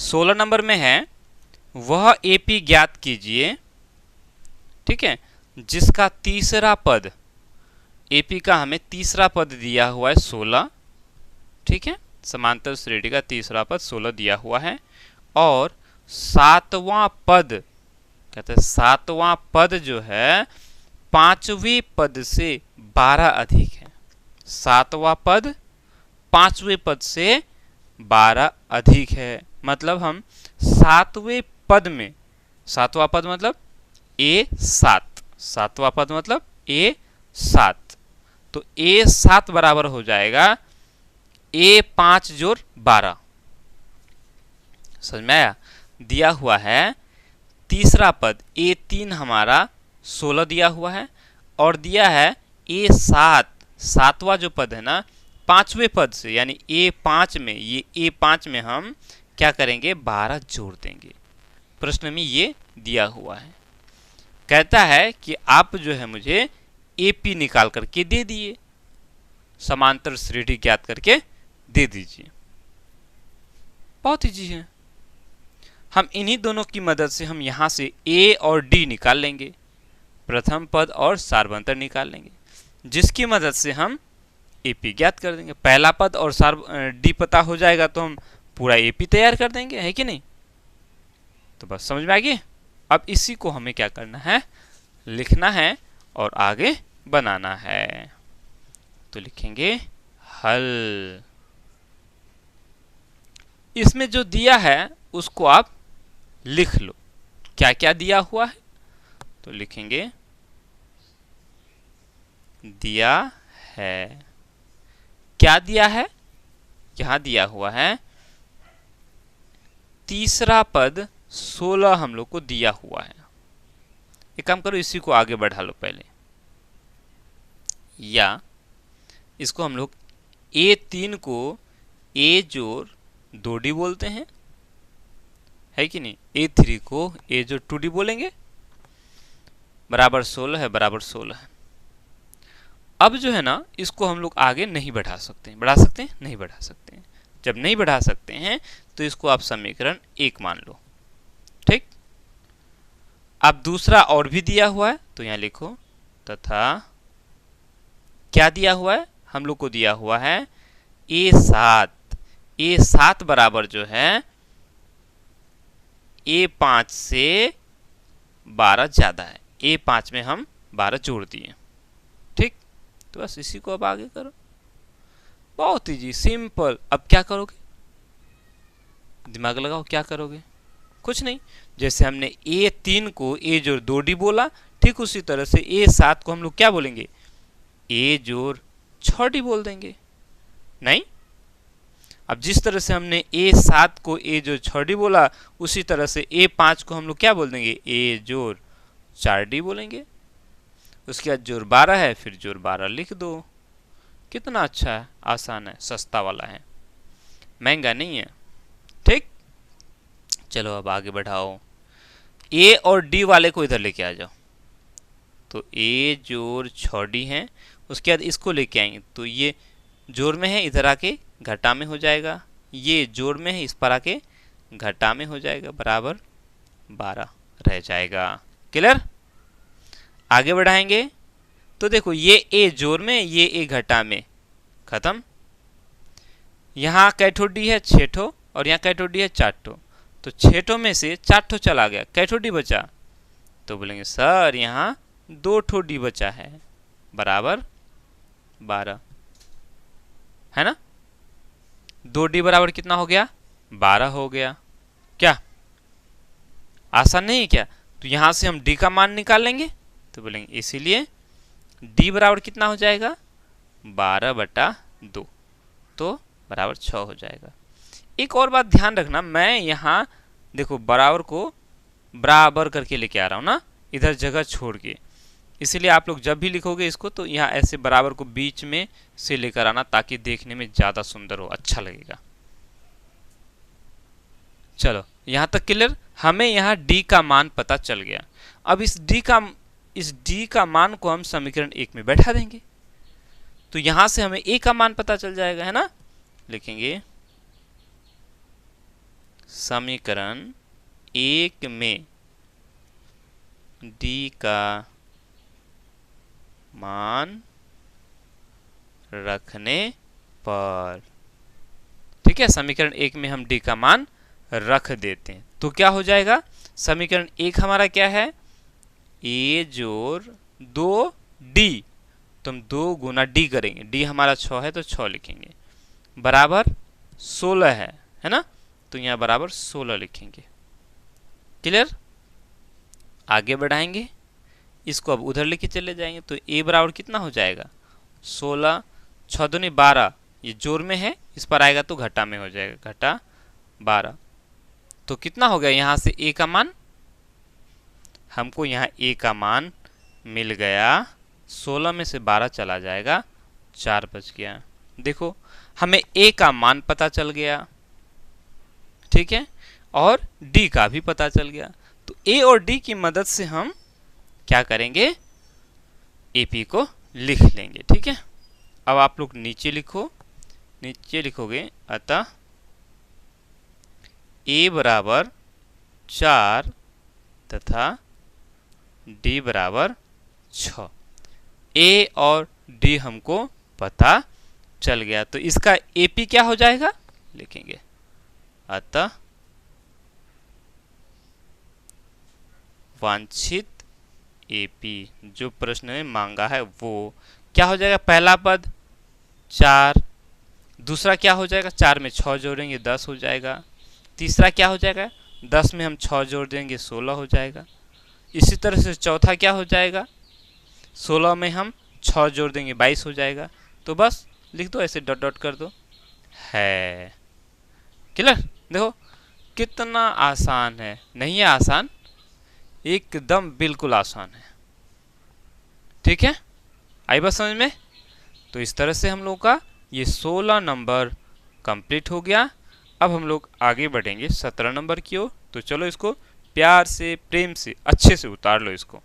16 number में है वह AP ज्ञात कीजिए, ठीक है, जिसका तीसरा पद, AP का हमें तीसरा पद दिया हुआ है 16, ठीक है, समांतर श्रेणी का तीसरा पद 16 दिया हुआ है, और सातवां पद, कहते हैं सातवां पद जो है पांचवें पद से 12 अधिक है। सातवां पद पांचवें पद से 12 अधिक है, मतलब हम सातवें पद में, सातवां पद मतलब A7, सातवां पद मतलब A7, तो A7 बराबर हो जाएगा A5 जोड़ 12। समझ में आया? दिया हुआ है तीसरा पद A3 हमारा 16 दिया हुआ है, और दिया है A7, सातवां जो पद है ना पांचवें पद से, यानी A5 में, ये A5 में हम क्या करेंगे, 12 जोड़ देंगे। प्रश्न में ये दिया हुआ है। कहता है कि आप जो है मुझे AP निकाल करके दे दिए, समांतर श्रेणी ज्ञात करके दे दीजिए। बहुत इजी है। हम इन्हीं दोनों की मदद से हम यहां से A और D निकाल लेंगे, प्रथम पद और सार्वंतर निकाल लेंगे, जिसकी मदद से हम AP ज्ञात कर देंगे। पहला पद और D पता हो जाएगा तो हम पूरा AP तैयार कर देंगे, है कि नहीं? तो बस समझ में आ गई। अब इसी को हमें क्या करना है, लिखना है और आगे बनाना है। तो लिखेंगे हल। इसमें जो दिया है उसको आप लिख लो, क्या क्या दिया हुआ है। तो लिखेंगे दिया है, क्या दिया है, यहां दिया हुआ है तीसरा पद 16 हम लोग को दिया हुआ है। एक काम करो, इसी को आगे बढ़ा लो पहले, या इसको हम लोग A3 को A जोड़ 2D बोलते हैं, है कि नहीं? A3 को A जोड़ 2D बोलेंगे, बराबर 16 है, बराबर 16 है। अब जो है ना इसको हम लोग आगे नहीं बढ़ा सकते हैं, बढ़ा सकते हैं? नहीं बढ़ा सकते हैं। जब नहीं बढ़ा सकते हैं तो इसको आप समीकरण 1 मान लो, ठीक। अब दूसरा और भी दिया हुआ है, तो यहां लिखो तथा क्या दिया हुआ है, हम लोग को दिया हुआ है A7, A7 बराबर जो है A5 से 12 ज्यादा है, A5 में हम 12 जोड़ दिए, ठीक। तो बस इसी को अब आगे करो, बहुत इजी सिंपल। अब क्या करोगे, दिमाग लगाओ, क्या करोगे? कुछ नहीं, जैसे हमने A3 को A जोड़ 2D बोला, ठीक उसी तरह से A7 को हम लोग क्या बोलेंगे, A जोड़ 6D बोल देंगे। नहीं, अब जिस तरह से हमने A7 को A जोड़ 6D बोला, उसी तरह से A5 को हम लोग क्या बोल देंगे, A जोड़ 4D बोलेंगे। उसके बाद जोड़ 12 है, फिर जोड़ 12 लिख दो। कितना अच्छा है, आसान है, सस्ता वाला है, महंगा नहीं है, ठीक। चलो अब आगे बढ़ाओ, A और D वाले को इधर लेके आ जाओ। तो A जोड़ 6D है, उसके बाद इसको लेके आएंगे, तो ये जोड़ में है, इधर आके घटा में हो जाएगा, ये जोड़ में है, इस पर आके घटा में हो जाएगा, बराबर 12 रह जाएगा। क्लियर? आगे बढ़ाएंगे तो देखो ये A जोड़ में, ये A घटा में, खत्म। यहाँ कैठो D है 6 ठो, और यहाँ कैठो D है 4 ठो, तो 6 ठो में से 4 ठो चला गया, कैठो D बचा? तो बोलेंगे सर यहाँ 2 ठो D बचा है, बराबर 12, है ना? 2D बराबर कितना हो गया, 12 हो गया। क्या आसान नहीं है क्या? तो यहां से हम D का मान निकाल लेंगे, तो बोलेंगे इसीलिए D बराबर कितना हो जाएगा, 12/2, तो बराबर 6 हो जाएगा। एक और बात ध्यान रखना, मैं यहाँ देखो बराबर को बराबर करके लेके आ रहा हूँ ना, इधर जगह छोड़ के, इसीलिए आप लोग जब भी लिखोगे इसको तो यहाँ ऐसे बराबर को बीच में से लेकर आना, ताकि देखने में ज्यादा सुंदर हो, अच्छा लगेगा। चलो यहाँ तक क्लियर। हमें यहाँ D का मान पता चल गया। अब इस D का मान को हम समीकरण 1 में बैठा देंगे, तो यहां से हमें A का मान पता चल जाएगा, है ना? लिखेंगे समीकरण 1 में d का मान रखने पर, ठीक है, समीकरण 1 में हम d का मान रख देते हैं तो क्या हो जाएगा। समीकरण 1 हमारा क्या है, a जोड़ 2d, तो हम 2 गुना d करेंगे, d हमारा 6 है तो 6 लिखेंगे, बराबर 16 है ना, तो यहाँ बराबर 16 लिखेंगे। क्लियर, आगे बढ़ाएंगे इसको, अब उधर लेके चले जाएंगे तो a बराबर कितना हो जाएगा 16, 6 दूनी 12, ये जोड़ में है, इस पर आएगा तो घटा में हो जाएगा, घटा 12, तो कितना हो गया यहाँ से a का मान, हमको यहाँ a का मान मिल गया 16 में से 12 चला जाएगा 4 बच गया। देखो हमें a का मान पता चल गया, ठीक है, और d का भी पता चल गया, तो a और d की मदद से हम क्या करेंगे, AP को लिख लेंगे। ठीक है, अब आप लोग नीचे लिखो, नीचे लिखोगे अतः a बराबर 4 तथा d बराबर 6, a और d हमको पता चल गया, तो इसका AP क्या हो जाएगा, लिखेंगे अतः वांछित AP जो प्रश्न में मांगा है वो क्या हो जाएगा, पहला पद 4, दूसरा क्या हो जाएगा, 4 में 6 जोड़ेंगे 10 हो जाएगा, तीसरा क्या हो जाएगा, 10 में हम 6 जोड़ देंगे 16 हो जाएगा, इसी तरह से चौथा क्या हो जाएगा, 16 में हम 6 जोड़ देंगे 22 हो जाएगा, तो बस लिख दो ऐसे, डॉट डॉट कर दो, है। क्लियर, देखो कितना आसान है, नहीं है आसान, एकदम बिल्कुल आसान है। ठीक है, आई बात समझ में। तो इस तरह से हम लोग का ये 16 नंबर कंप्लीट हो गया। अब हम लोग आगे बढ़ेंगे 17 नंबर की ओर। तो चलो इसको प्यार से, प्रेम से, अच्छे से उतार लो इसको।